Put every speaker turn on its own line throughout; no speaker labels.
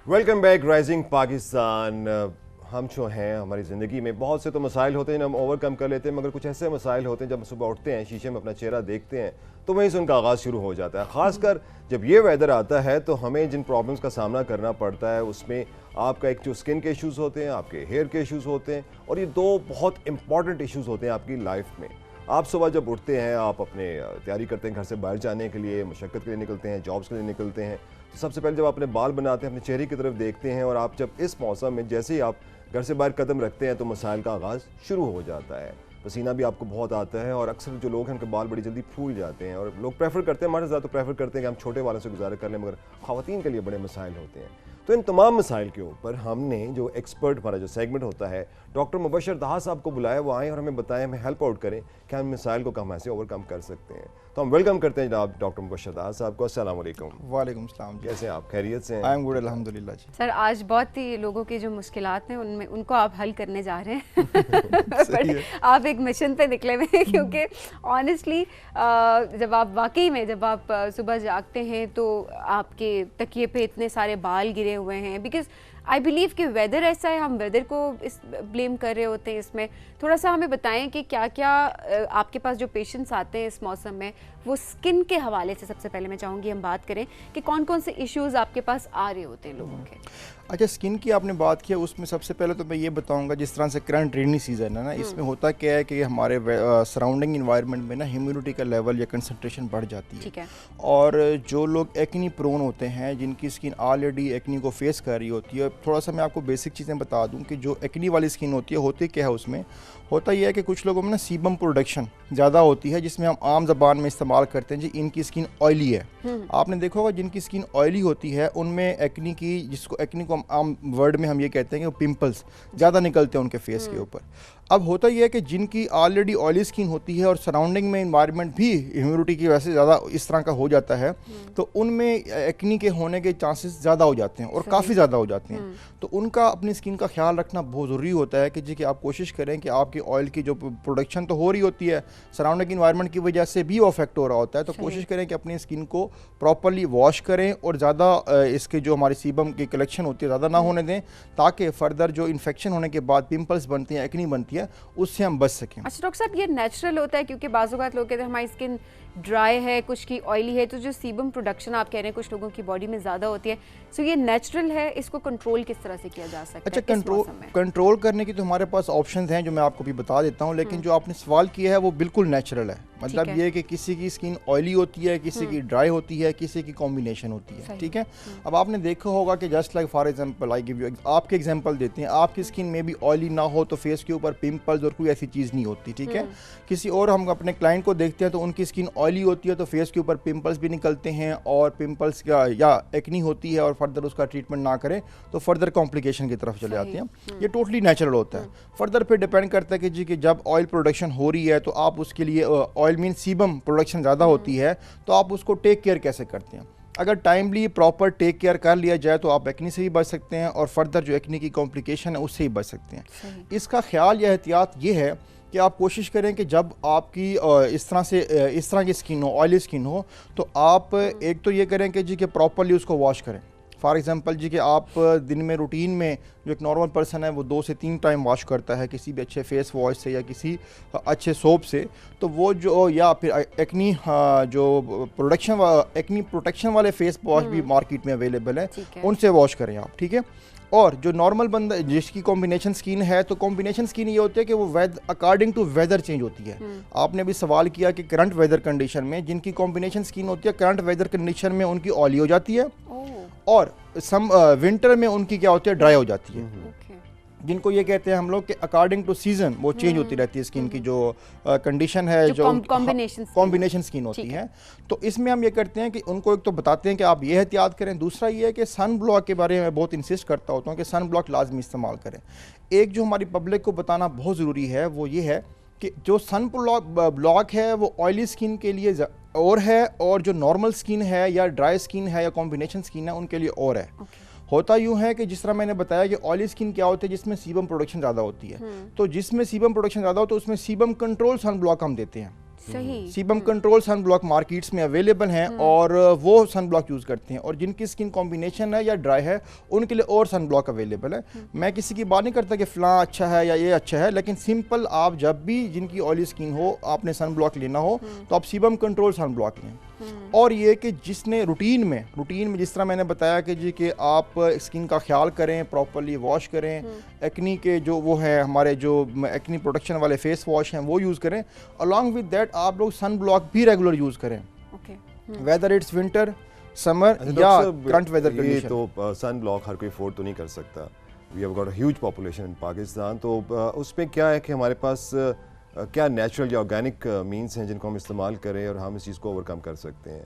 Welcome back rising Pakistan. हम जो हैं हमारी ज़िंदगी में बहुत से तो मसाइल होते हैं, हम ओवरकम कर लेते हैं, मगर कुछ ऐसे मसाइल होते हैं जब सुबह उठते हैं, शीशे में अपना चेहरा देखते हैं तो वहीं से उनका आगाज़ शुरू हो जाता है। ख़ासकर जब ये वेदर आता है तो हमें जिन प्रॉब्लम्स का सामना करना पड़ता है उसमें आपका एक जो स्किन के इश्यूज़ होते हैं, आपके हेयर के इश्यूज़ होते हैं, और ये दो बहुत इंपॉर्टेंट इश्यूज़ होते हैं आपकी लाइफ में। आप सुबह जब उठते हैं, आप अपने तैयारी करते हैं घर से बाहर जाने के लिए, मुशक्क़त के लिए निकलते हैं, जॉब्स के लिए निकलते हैं, तो सबसे पहले जब आप अपने बाल बनाते हैं, अपने चेहरे की तरफ देखते हैं, और आप जब इस मौसम में जैसे ही आप घर से बाहर कदम रखते हैं तो मसाइल का आगाज़ शुरू हो जाता है। पसीना भी आपको बहुत आता है, और अक्सर जो लोग हैं उनके बाल बड़ी जल्दी फूल जाते हैं, और लोग प्रेफर करते हैं, हमारे ज़्यादा तो प्रेफर करते हैं कि हम छोटे बालों से गुजारा कर लें, मगर ख़वातीन के लिए बड़े मसाइल होते हैं। तो इन तमाम मसाइल के ऊपर हमने जो एक्सपर्ट, हमारा जो सेगमेंट होता है, डॉक्टर मुबशर दाह साहब को बुलाया, वो आए और हमें बताएं, हमें हेल्प आउट करें कि हम मसाइल को कम ऐसे ओवरकम कर सकते हैं। तो हम वेलकम करते हैं जनाब डॉक्टर मुबशर दाह साहब को। अस्सलाम वालेकुम।
वालेकुम सलाम।
कैसे हैं आप? खैरियत से हैं?
आई एम गुड अल्हम्दुलिल्लाह जी।
सर, आज बहुत ही लोगों की जो मुश्किलात हैं उनमें उनको आप हल करने जा रहे हैं बट आप एक मिशन पे निकले हुए हैं, क्योंकि ऑनेस्टली जब आप वाकई में जब आप सुबह जागते हैं तो आपके तकिए पे इतने सारे बाल गिरे हुए हैं, बिकॉज आई बिलीव कि वेदर ऐसा है, हम वेदर को इस ब्लेम कर रहे होते हैं। इसमें थोड़ा सा हमें बताएं कि क्या क्या आपके पास जो पेशेंट्स आते हैं इस मौसम में, वो स्किन के हवाले से सबसे पहले मैं चाहूँगी हम बात करें कि कौन कौन से इश्यूज़ आपके पास आ रहे होते हैं लोगों के।
अच्छा, स्किन की आपने बात किया, उसमें सबसे पहले तो मैं ये बताऊंगा, जिस तरह से करंट रेनी सीज़न है ना, इसमें होता क्या है कि हमारे सराउंडिंग इन्वायरमेंट में ना ह्यूमिडिटी का लेवल या कंसंट्रेशन बढ़ जाती है।
ठीक है।
और जो लोग एक्नी प्रोन होते हैं, जिनकी स्किन ऑलरेडी एक्नी को फेस कर रही होती है, थोड़ा सा मैं आपको बेसिक चीज़ें बता दूं कि जो एक्नी वाली स्किन होती है, होती क्या है उसमें, होता यह है कि कुछ लोगों में ना सीबम प्रोडक्शन ज़्यादा होती है, जिसमें हम आम ज़बान में इस्तेमाल करते हैं जी, इनकी स्किन ऑयली है। आपने देखा होगा जिनकी स्किन ऑयली होती है उनमें एक्नी की, जिसको एक्नी को आम वर्ड में हम ये कहते हैं कि पिंपल्स ज़्यादा निकलते हैं उनके फेस के ऊपर। अब होता यह है कि जिनकी ऑलरेडी ऑयली स्किन होती है और सराउंडिंग में इन्वायरमेंट भी ह्यूमिडिटी की वजह से ज़्यादा इस तरह का हो जाता है, तो उनमें एक्नी के होने के चांसेस ज़्यादा हो जाते हैं और काफ़ी ज़्यादा हो जाते हैं। तो उनका अपनी स्किन का ख्याल रखना बहुत ज़रूरी होता है कि जी कि आप कोशिश करें कि आपकी ऑयल की जो प्रोडक्शन तो हो रही होती है, सराउंडिंग इन्वायरमेंट की वजह से भी वो अफेक्ट हो रहा होता है, तो कोशिश करें कि अपनी स्किन को प्रॉपरली वॉश करें और ज़्यादा इसके जो हमारी सीबम की कलेक्शन होती है ज़्यादा ना होने दें, ताकि फर्दर जो इन्फेक्शन होने के बाद पिंपल्स बनती हैं, एक्नी बनती है, उससे हम बच सकें।
अच्छा डॉक्टर साहब, ये नेचुरल होता है? क्योंकि बाज़-औक़ात लोग कहते हैं हमारी स्किन ड्राई है, कुछ की ऑयली है, तो जो सीबम प्रोडक्शन आप कह रहे हैं कुछ लोगों की बॉडी में ज़्यादा होती है, सो ये नेचुरल है, इसको कंट्रोल किस तरह से किया जा सकता है?
अच्छा, कंट्रोल करने की तो हमारे पास ऑप्शंस हैं जो मैं आपको भी बता देता हूं, लेकिन जो आपने सवाल किया है वो बिल्कुल नेचुरल है। मतलब ये कि किसी की स्किन ऑयली होती है, किसी की ड्राई होती है, किसी की कॉम्बिनेशन होती है। ठीक है। अब आपने देखा होगा कि just like for example I give you आपके एग्जांपल देते हैं, आपकी स्किन में भी ऑयली ना हो तो फेस के ऊपर पिंपल्स और कोई ऐसी चीज़ नहीं होती। ठीक है। किसी और हम अपने क्लाइंट को देखते हैं तो उनकी स्किन ऑयली होती है तो फेस के ऊपर पिंपल्स भी निकलते हैं, और पिंपल्स या एक्नी होती है और फर्दर उसका ट्रीटमेंट ना करें तो फर्दर कॉम्प्लिकेशन की तरफ चले जाते हैं। ये टोटली नेचुरल होता है। फर्दर पे डिपेंड करता है कि जी कि जब ऑयल प्रोडक्शन हो रही है तो आप उसके लिए ऑयल मीन सीबम प्रोडक्शन ज़्यादा होती है तो आप उसको टेक केयर कैसे करते हैं। अगर टाइमली प्रॉपर टेक केयर कर लिया जाए तो आप एक्नी से भी बच सकते हैं और फर्दर जो एक्नी की कॉम्प्लिकेशन है उससे ही बच सकते हैं। इसका ख्याल या एहतियात ये है कि आप कोशिश करें कि जब आपकी इस तरह की स्किन हो, ऑयली स्किन हो, तो आप एक तो ये करें कि जी कि प्रॉपरली उसको वॉश करें। फॉर एग्जांपल जी कि आप दिन में रूटीन में जो एक नॉर्मल पर्सन है वो 2 से 3 टाइम वॉश करता है किसी भी अच्छे फेस वॉश से या किसी अच्छे सोप से, तो वो जो या फिर एक्नी जो एक्नी प्रोटेक्शन वाले फेस वॉश भी मार्केट में अवेलेबल है, उनसे वॉश करें आप। ठीक है। और जो नॉर्मल बंदा जिसकी कॉम्बिनेशन स्किन है, तो कॉम्बिनेशन स्किन ये होती है कि वो अकॉर्डिंग टू वेदर चेंज होती है। आपने भी सवाल किया कि करंट वेदर कंडीशन में जिनकी कॉम्बिनेशन स्किन होती है, करंट वेदर कंडीशन में उनकी ऑयली हो जाती है और विंटर में उनकी क्या होती है, ड्राई हो जाती है। जिनको ये कहते हैं हम लोग कि अकॉर्डिंग टू सीजन वो चेंज होती रहती है स्किन की जो कंडीशन है, जो कॉम्बिनेशन स्किन होती है। तो इसमें हम ये करते हैं कि उनको एक तो बताते हैं कि आप ये एहतियात करें, दूसरा ये है कि सन ब्लॉक के बारे में बहुत इंसिस्ट करता होता हूँ कि सन ब्लॉक लाजमी इस्तेमाल करें। एक जो हमारी पब्लिक को बताना बहुत ज़रूरी है वो ये है कि जो सन ब्लॉक है वो ऑयली स्किन के लिए और है, और जो नॉर्मल स्किन है या ड्राई स्किन है या कॉम्बिनेशन स्किन है उनके लिए और है। होता यूँ है कि जिस तरह मैंने बताया कि ऑयली स्किन क्या होती है, जिसमें सीबम प्रोडक्शन ज़्यादा होती है, तो जिसमें सीबम प्रोडक्शन ज़्यादा हो तो उसमें सीबम कंट्रोल सन ब्लॉक हम देते हैं।
सही।
Sebum control sun block markets में अवेलेबल हैं और वो सन ब्लॉक यूज़ करते हैं, और जिनकी स्किन कॉम्बिनेशन है या ड्राई है उनके लिए और सन ब्लॉक अवेलेबल है। मैं किसी की बात नहीं करता कि फ़लाँ अच्छा है या ये अच्छा है, लेकिन सिंपल आप जब भी जिनकी ऑयली स्किन हो आपने सन ब्लॉक लेना हो तो आप सीबम कंट्रोल सन ब्लॉक लें। और ये कि जिसने रूटीन में जिस तरह मैंने बताया कि जी कि आप स्किन का ख्याल करें, प्रॉपर्ली वॉश करें, एक्नी के जो वो है हमारे जो एक्नी प्रोटेक्शन वाले फेस वॉश हैं वो यूज़ करें। अलॉन्ग विद दैट आप लोग सन ब्लॉक भी रेगुलर यूज़ करें, वेदर इट्स विंटर, समर या करंट वेदर कंडीशन।
तो सन ब्लॉक हर कोई अफोर्ड तो नहीं कर सकता। We have got a huge population in Pakistan, तो उसमें क्या है कि हमारे पास क्या नेचुरल या ऑर्गेनिक मीन्स हैं जिनको हम इस्तेमाल करें और हम इस चीज़ को ओवरकम कर सकते हैं?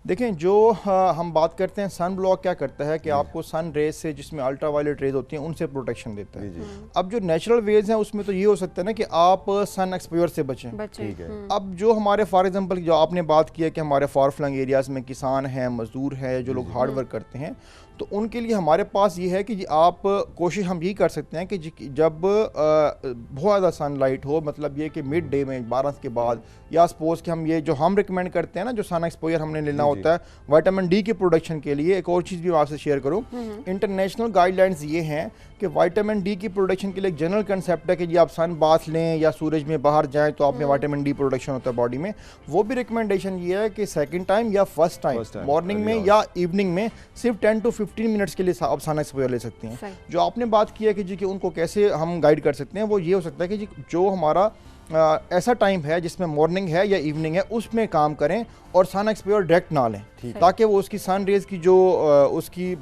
देखें, जो हम बात करते हैं सन ब्लॉक क्या करता है कि आपको सन रेज से, जिसमें अल्ट्रा वायलेट रेज होती हैं, उनसे प्रोटेक्शन देता है। अब जो नेचुरल वेज हैं उसमें तो ये हो सकता है ना कि आप सन एक्सपोजर से बचें।
ठीक है।
अब जो हमारे फॉर एग्जांपल जो आपने बात की है कि हमारे फार फ्लंग एरियाज़ में किसान हैं, मजदूर हैं, जो लोग हार्ड वर्क करते हैं, तो उनके लिए हमारे पास ये है कि जी आप कोशिश हम यही कर सकते हैं कि जब बहुत ज़्यादा सनलाइट हो, मतलब ये कि मिड डे में 12 के बाद, या सपोज कि हम ये जो हम रिकमेंड करते हैं ना, जो सन एक्सपोजर हमने लेना होता है विटामिन डी की प्रोडक्शन के लिए। एक और चीज़ भी मैं आपसे शेयर करूँ, इंटरनेशनल गाइडलाइंस ये हैं कि विटामिन डी की प्रोडक्शन के लिए एक जनरल कंसेप्ट है कि जी आप सन बाथ लें या सूरज में बाहर जाएं तो आप में विटामिन डी प्रोडक्शन होता है बॉडी में। वो भी रिकमेंडेशन ये है कि सेकंड टाइम या फर्स्ट टाइम मॉर्निंग में या इवनिंग में सिर्फ 10 to 15 मिनट्स के लिए आप सन एक्सपोजर ले सकते हैं। जो आपने बात की है कि जी कि उनको कैसे हम गाइड कर सकते हैं, वो ये हो सकता है कि जी जो हमारा ऐसा टाइम है जिसमें मॉर्निंग है या इवनिंग है उसमें काम करें और सन एक्सपोजर डायरेक्ट ना लें, ताकि वो उसकी सन रेज की जो उसकी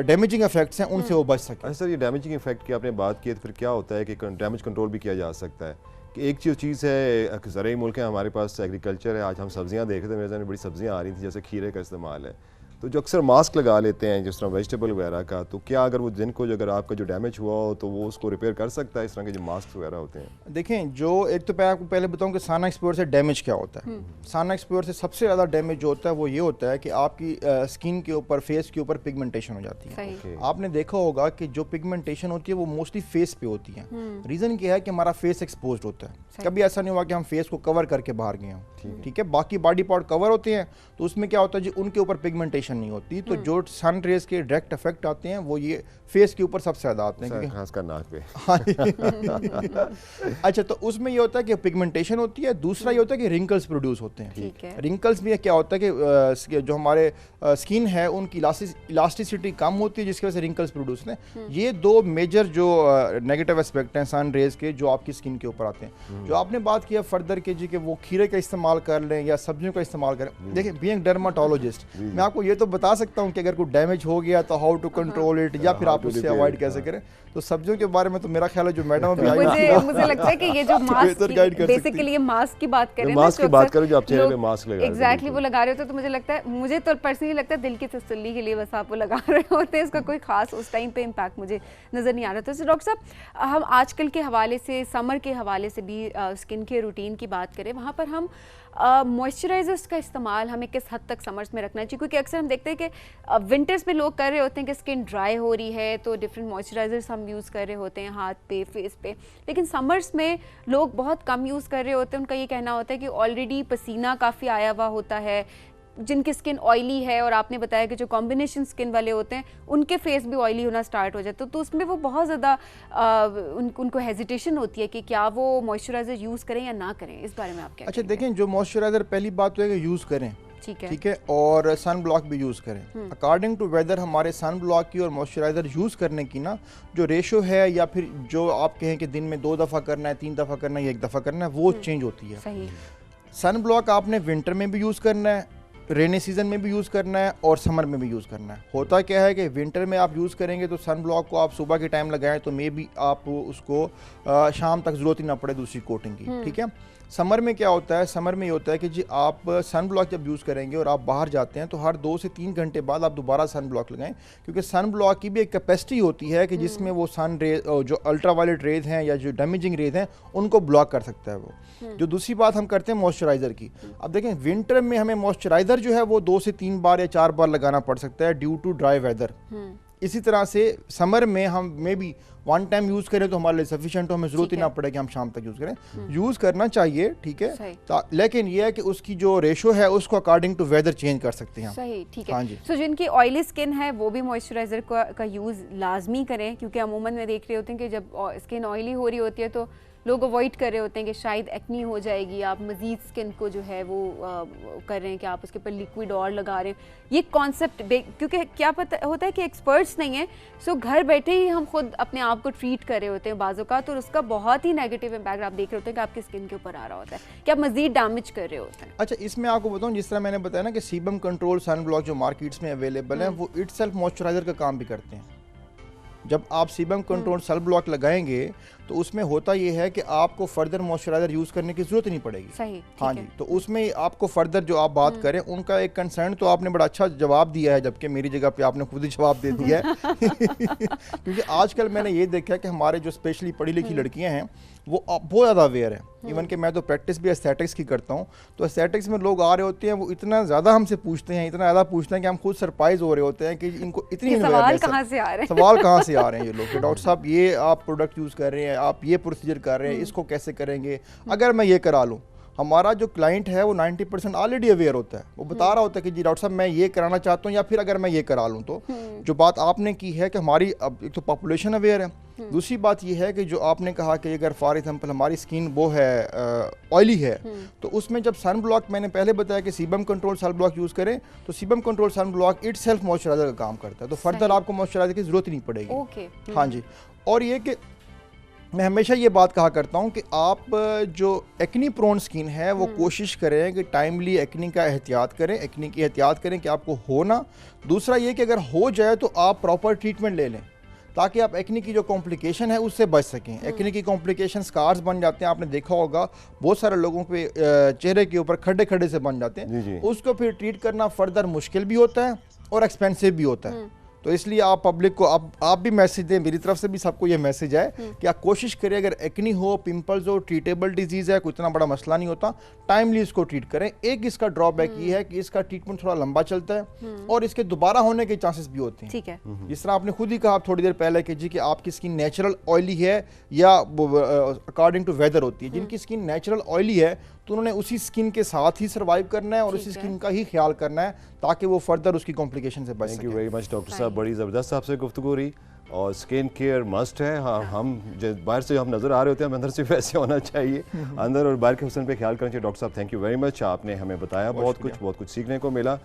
डैमेजिंग इफेक्ट्स हैं उनसे वो बच सके।
सर, ये डैमेजिंग इफेक्ट की आपने बात की है, तो फिर क्या होता है कि डैमेज कंट्रोल भी किया जा सकता है? कि एक चीज़ है, ज़रूरी मुल्क है, हमारे पास एग्रीकल्चर है, आज हम सब्जियां देख रहे थे, मेरे सामने बड़ी सब्जियां आ रही थी, जैसे खीरे का इस्तेमाल है, तो जो अक्सर मास्क लगा लेते हैं जिस तरह वेजिटेबल वगैरह का, तो क्या अगर वो दिन को अगर आपका जो डैमेज हुआ हो तो वो उसको रिपेयर कर सकता है, इस तरह के जो मास्क वगैरह होते हैं?
देखें, जो एक तो मैं आपको पहले बताऊं कि सन एक्सपोजर से डैमेज क्या होता है। सन एक्सपोजर से सबसे ज़्यादा डैमेज जो होता है वो ये होता है कि आपकी स्किन के ऊपर, फेस के ऊपर पिगमेंटेशन हो जाती है। आपने देखा होगा कि जो पिगमेंटेशन होती है वो मोस्टली फेस पे होती है। रीज़न क्या है कि हमारा फेस एक्सपोज होता है। कभी ऐसा नहीं हुआ कि हम फेस को कवर करके बाहर गए हों, ठीक है, बाकी बॉडी पार्ट कवर होते हैं, तो उसमें क्या होता है जी, उनके ऊपर पिगमेंटेशन नहीं होती। तो जो सन रेज के डायरेक्ट इफेक्ट आते हैं वो ये फेस के ऊपर सबसे ज्यादा आते हैं,
खासकर नाक पे।
अच्छा, तो उसमें ये होता है कि पिगमेंटेशन होती है। दूसरा ये होता है कि रिंकल्स प्रोड्यूस होते हैं। रिंकल्स में क्या होता है कि जो हमारे स्किन है उनकी इलास्टिसिटी कम होती है, जिसकी वजह से रिंकल्स प्रोड्यूस होते हैं। ये दो मेजर जो नेगेटिव एस्पेक्ट हैं सन रेज के जो आपकी स्किन के ऊपर आते हैं। जो आपने बात किया फर्दर के जी कि वो खीरे का इस्तेमाल कर लें या सब्जियों का इस्तेमाल करें, देखिए बीइंग डर्माटोलॉजिस्ट मैं आपको ये तो बता सकता हूँ कि अगर कोई डैमेज हो गया तो हाउ टू कंट्रोल इट, या फिर आप उससे अवॉइड कैसे करें। तो सब्जियों के बारे में तो मेरा ख्याल है जो मैडम अभी
मुझे लगता है कि ये जो मास्क, बेसिकली ये मास्क की बात करें,
मास्क की बात करें जो आप चेहरे पे मास्क लगा रहे हैं,
एग्जैक्टली वो लगा रहे होते, तो मुझे लगता है, मुझे तो पर्सनली लगता है दिल की तसल्ली के लिए बस आप वो लगा रहे होते हैं, इसका कोई खास उस टाइम पे इम्पैक्ट मुझे नज़र नहीं आ रहा। तो डॉक्टर साहब, हम आजकल के हवाले से, समर के हवाले से भी स्किन के रूटीन की बात करें, वहाँ पर हम मॉइस्चराइजर्स का इस्तेमाल हमें किस हद तक समर्स में रखना चाहिए? क्योंकि अक्सर हम देखते हैं कि विंटर्स में लोग कर रहे होते हैं कि स्किन ड्राई हो रही है तो डिफरेंट मॉइस्चराइजर्स हम यूज़ कर रहे होते हैं हाथ पे, फेस पे, लेकिन समर्स में लोग बहुत कम यूज़ कर रहे होते हैं। उनका ये कहना होता है कि ऑलरेडी पसीना काफ़ी आया हुआ होता है, जिनकी स्किन ऑयली है, और आपने बताया कि जो कॉम्बिनेशन स्किन वाले होते हैं उनके फेस भी ऑयली होना स्टार्ट हो जाता है, तो उसमें वो बहुत ज़्यादा उनको हेजिटेशन होती है कि क्या वो मॉइस्चराइज़र यूज़ करें या ना करें। इस बारे में आप क्या?
अच्छा, देखें, जो मॉइस्चराइज़र पहली बात तो है कि यूज़ करें, ठीक है, और सन ब्लॉक भी यूज़ करें अकॉर्डिंग टू वेदर। हमारे सन ब्लॉक की और मॉइस्चराइज़र यूज़ करने की ना जो रेशो है, या फिर जो आप कहें कि दिन में 2 दफ़ा करना है, 3 दफ़ा करना है, 1 दफ़ा करना है, वो चेंज होती है।
सही।
सन ब्लॉक आपने विंटर में भी यूज़ करना है, रेनी सीजन में भी यूज़ करना है, और समर में भी यूज़ करना है। होता क्या है कि विंटर में आप यूज़ करेंगे तो सन ब्लॉक को आप सुबह के टाइम लगाएं तो मे बी आप उसको शाम तक ज़रूरत ही ना पड़े दूसरी कोटिंग की, ठीक है। समर में क्या होता है, समर में ये होता है कि जी आप सन ब्लॉक जब यूज़ करेंगे और आप बाहर जाते हैं तो हर 2 से 3 घंटे बाद आप दोबारा सन ब्लॉक लगाएं, क्योंकि सन ब्लॉक की भी एक कैपेसिटी होती है कि जिसमें वो सन रेज, जो अल्ट्रा वायलेट रेज हैं या जो डैमेजिंग रेज हैं, उनको ब्लॉक कर सकता है वो। जो दूसरी बात हम करते हैं मॉइस्चराइज़र की, अब देखें विंटर में हमें मॉइस्चराइज़र जो है वो 2 से 3 बार या 4 बार लगाना पड़ सकता है ड्यू टू ड्राई वेदर। इसी तरह से समर में हम may be one time use करें तो हमारे लिए सफिशिएंट हो, हमें ज़रूरत ही ना पड़े कि हम शाम तक यूज़ करें। यूज़ करना चाहिए, ठीक है, लेकिन ये है कि उसकी जो रेशो है उसको अकॉर्डिंग टू वेदर चेंज कर सकते हैं।
सही, ठीक है।
हाँ जी।
सो जिनकी ऑयली स्किन है वो भी मॉइस्चराइज़र का यूज़ लाजमी करें, क्योंकि अमूमन में देख रहे होते हैं कि जब स्किन ऑयली हो रही होती है तो लोग अवॉइड कर रहे होते हैं कि शायद एक्नी हो जाएगी, आप मज़ीद स्किन को जो है वो कर रहे हैं कि आप उसके ऊपर लिक्विड और लगा रहे हैं। ये कॉन्सेप्ट क्योंकि क्या पता होता है कि एक्सपर्ट्स नहीं है, सो घर बैठे ही हम खुद अपने आप को ट्रीट कर रहे होते हैं बाज़ों का, तो उसका बहुत ही नेगेटिव इम्पैक्ट आप देख रहे होते हैं कि आपकी स्किन के ऊपर आ रहा होता है, कि आप मज़ीद डैमेज कर रहे होते हैं।
अच्छा, इसमें आपको बताऊँ, जिस तरह मैंने बताया ना कि सीबम कंट्रोल सन ब्लॉक जो मार्केट्स में अवेलेबल है वो इटसेल्फ मॉइस्चराइजर का काम भी करते हैं। जब आप सीबम कंट्रोल सन ब्लॉक लगाएंगे तो उसमें होता ये है कि आपको फर्दर मॉइस्चराइजर यूज़ करने की ज़रूरत नहीं पड़ेगी।
सही,
हाँ जी, तो उसमें आपको फर्दर जो आप बात करें उनका एक कंसर्न, तो आपने बड़ा अच्छा जवाब दिया है, जबकि मेरी जगह पे आपने खुद ही जवाब दे दिया है क्योंकि आजकल मैंने ये देखा कि हमारे जो स्पेशली पढ़ी लिखी लड़कियां हैं वो बहुत ज़्यादा अवेयर है। इवन कि मैं तो प्रैक्टिस भी एस्थेटिक्स की करता हूँ, तो एस्थेटिक्स में लोग आ रहे होते हैं, वो इतना ज़्यादा हमसे पूछते हैं, इतना ज़्यादा पूछते हैं कि हम खुद सरप्राइज हो रहे होते हैं कि इनको इतनी
सवाल कहाँ से आ रहे हैं,
सवाल कहाँ से आ रहे हैं ये लोग कि डॉक्टर साहब ये आप प्रोडक्ट यूज़ कर रहे हैं, आप ये प्रोसीजर कर रहे हैं, इसको कैसे करेंगे, अगर मैं ये करा लूँ। हमारा जो क्लाइंट है वो 90% ऑलरेडी अवेयर होता है, वो बता रहा होता है कि जी डॉक्टर साहब मैं ये कराना चाहता हूँ, या फिर अगर मैं ये करा लूँ। तो जो बात आपने की है कि हमारी अब एक तो पॉपुलेशन अवेयर है, दूसरी बात ये है कि जो आपने कहा कि अगर फॉर एग्जांपल हमारी स्किन वो है ऑयली है, तो उसमें जब सन ब्लॉक, मैंने पहले बताया कि sebum control sun block use करें, तो sebum control sun block itself moisturiser का काम करता है, तो फर्दर आपको मॉइस्चराइजर की ज़रूरत नहीं पड़ेगी। हाँ जी, और ये कि मैं हमेशा ये बात कहा करता हूँ कि आप जो एक्नी प्रोन स्किन है वो कोशिश करें कि टाइमली एक्नी का एहतियात करें, एक्नी की एहतियात करें कि आपको हो ना। दूसरा ये कि अगर हो जाए तो आप प्रॉपर ट्रीटमेंट ले लें, ताकि आप एक्नी की जो कॉम्प्लिकेशन है उससे बच सकें। एक्नी की कॉम्प्लिकेशन स्कार्स बन जाते हैं, आपने देखा होगा बहुत सारे लोगों पे चेहरे के ऊपर खड्डे खड्डे से बन जाते हैं, उसको फिर ट्रीट करना फर्दर मुश्किल भी होता है और एक्सपेंसिव भी होता है। तो इसलिए आप पब्लिक को आप भी मैसेज दें, मेरी तरफ से भी सबको ये मैसेज है कि आप कोशिश करें, अगर एक्नी हो, पिंपल्स हो, ट्रीटेबल डिजीज़ है, कोई इतना बड़ा मसला नहीं होता, टाइमली इसको ट्रीट करें। एक इसका ड्रॉबैक ये है कि इसका ट्रीटमेंट थोड़ा लंबा चलता है और इसके दोबारा होने के चांसेस भी होते हैं।
ठीक है,
जिस तरह आपने खुद ही कहा थोड़ी देर पहले कि जी कि आपकी स्किन नेचुरल ऑयली है या अकॉर्डिंग टू वेदर होती है। जिनकी स्किन नेचुरल ऑयली है तो उन्होंने उसी स्किन के साथ ही सर्वाइव करना है और उसी स्किन का ही ख्याल करना है, ताकि वो फर्दर उसकी कॉम्प्लिकेशन से बच सके।
Thank you very much doctor साहब, बड़ी ज़बरदस्त आपसे गुफ्तगू रही। और स्किन केयर मस्ट है। हाँ, हम बाहर से हम नज़र आ रहे होते हैं, हम अंदर से वैसे होना चाहिए, अंदर और बाहर के हुस्न पे ख्याल करना चाहिए। डॉक्टर साहब थैंक यू वेरी मच, आपने हमें बताया बहुत कुछ सीखने को मिला।